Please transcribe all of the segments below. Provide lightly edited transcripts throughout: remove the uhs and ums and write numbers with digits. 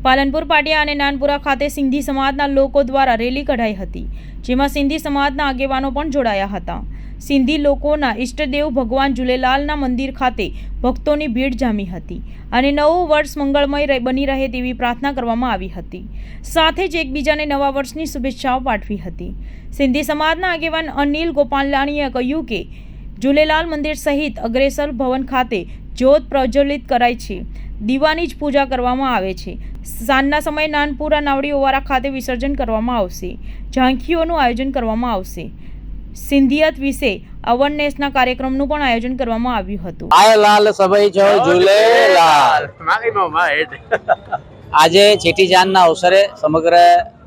પાલનપુર પાટિયા અને નાનપુરા ખાતે સિંધી સમાજના લોકો દ્વારા રેલી કઢાઈ હતી, જેમાં સિંધી સમાજના આગેવાનો પણ જોડાયા હતા। સિંધી લોકોના ઈષ્ટદેવ ભગવાન ઝૂલેલાલના મંદિર ખાતે ભક્તોની ભીડ જામી હતી અને નવું વર્ષ મંગળમય બની રહે તેવી પ્રાર્થના કરવામાં આવી હતી। સાથે જ એકબીજાને નવા વર્ષની શુભેચ્છાઓ પાઠવી હતી। સિંધી સમાજના આગેવાન અનિલ ગોપાલાણીએ કહ્યું કે ઝૂલેલાલ મંદિર સહિત અગ્રેસર ભવન ખાતે જ્યોત પ્રજ્વલિત કરાય છે, દીવાની જ પૂજા કરવામાં આવે છે। સાંજના સમયે નાનપુરા નાવડી ઓવારા ખાતે વિસર્જન કરવામાં આવશે, ઝાંખીઓનું આયોજન કરવામાં આવશે। સિંધિયત વિશે અવેરનેસના કાર્યક્રમનું પણ આયોજન કરવામાં આવ્યું હતું। લાલ સભાઈ છો ઝૂલેલાલ। આજે ચેટીચાંદના અવસરે સમગ્ર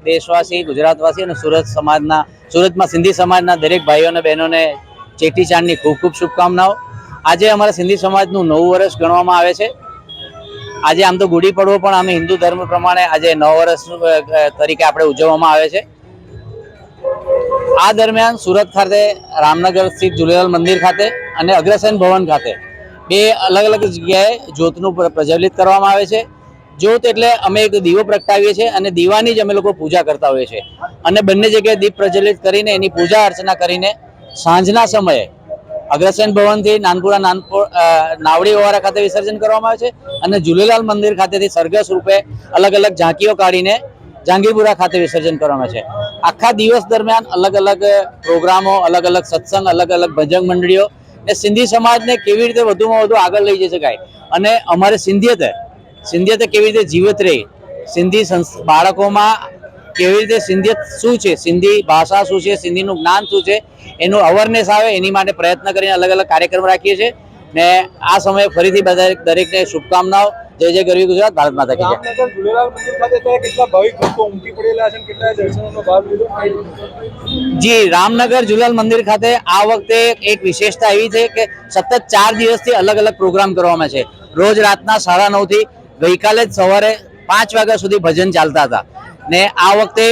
દેશવાસી, ગુજરાતવાસી અને સુરતમાં સિંધી સમાજના દરેક ભાઈઓ અને બહેનોને ચેટીચાંદની ખૂબ ખૂબ શુભકામનાઓ। આજે અમારા સિંધી સમાજનું નવું વર્ષ ગણવામાં આવે છે। આજે આમ તો ગુડી પડવો પણ અમે હિન્દુ ધર્મ પ્રમાણે આજે નવ વર્ષ તરીકે આપણે ઉજવવામાં આવે છે। આ દરમિયાન સુરત ખાતે રામનગર સ્થિત ઝૂલેલાલ મંદિર ખાતે અને અગ્રસેન ભવન ખાતે બે અલગ અલગ જગ્યાએ જ્યોતનું પ્રજ્વલિત કરવામાં આવે છે। જ્યોત એટલે અમે એક દીવો પ્રગટાવીએ છીએ અને દીવાની જ અમે લોકો પૂજા કરતા હોઈએ છીએ અને બંને જગ્યાએ દીપ પ્રજ્વલિત કરીને એની પૂજા અર્ચના કરીને સાંજના સમયે અગ્રસેન ભવનથી નાનપુરા નાવડી ઓવારા ખાતે વિસર્જન કરવામાં આવે છે અને ઝૂલેલાલ મંદિર ખાતેથી સરઘસ રૂપે અલગ અલગ ઝાંકીઓ કાઢીને જાંગીપુરા ખાતે વિસર્જન કરવામાં છે। આખા દિવસ દરમિયાન અલગ અલગ પ્રોગ્રામો, અલગ અલગ સત્સંગ, અલગ અલગ ભજન મંડળીઓ એ સિંધી સમાજને કેવી રીતે વધુમાં વધુ આગળ લઈ જઈ શકાય અને અમારે સિંધિયતે કેવી રીતે જીવિત રહી, સિંધી બાળકોમાં કેવી રીતે સિંધિયત શું છે, સિંધી ભાષા શું છે, સિંધીનું જ્ઞાન શું છે, એનું અવેરનેસ આવે એની માટે પ્રયત્ન કરીને અલગ અલગ કાર્યક્રમ રાખીએ છીએ। ને આ સમયે ફરીથી દરેકને શુભકામનાઓ। જય જય ગરવી ગુજરાત, ભારત માતા કી જય। રામનગર ઝૂલેલાલ મંદિર ખાતે તો કેટલા ભાવિક ભક્તો ઉમટી પડેલા છે, કેટલા દર્શનોનો ભાગ લીધો? જી, રામનગર ઝૂલેલાલ મંદિર ખાતે આ વખતે એક વિશેષતા એવી છે કે સતત 4 દિવસથી અલગ અલગ પ્રોગ્રામ કરવામાં છે। રોજ રાતના 9:30 થી ગઈકાલે જ સવારે 5 વાગ્યા સુધી ભજન ચાલતા હતા ને આ વખતે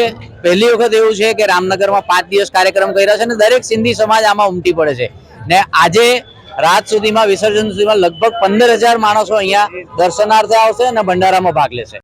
પહેલી વખત એવું છે કે રામનગરમાં 5 દિવસ કાર્યક્રમ કર્યા છે અને દરેક સિંધી સમાજ આમાં ઉમટી પડે છે ને આજે રાત સુધીમાં વિસર્જન સુધીમાં લગભગ 15,000 માણસો અહીંયા દર્શનાર્થે આવશે અને ભંડારામાં ભાગ લેશે।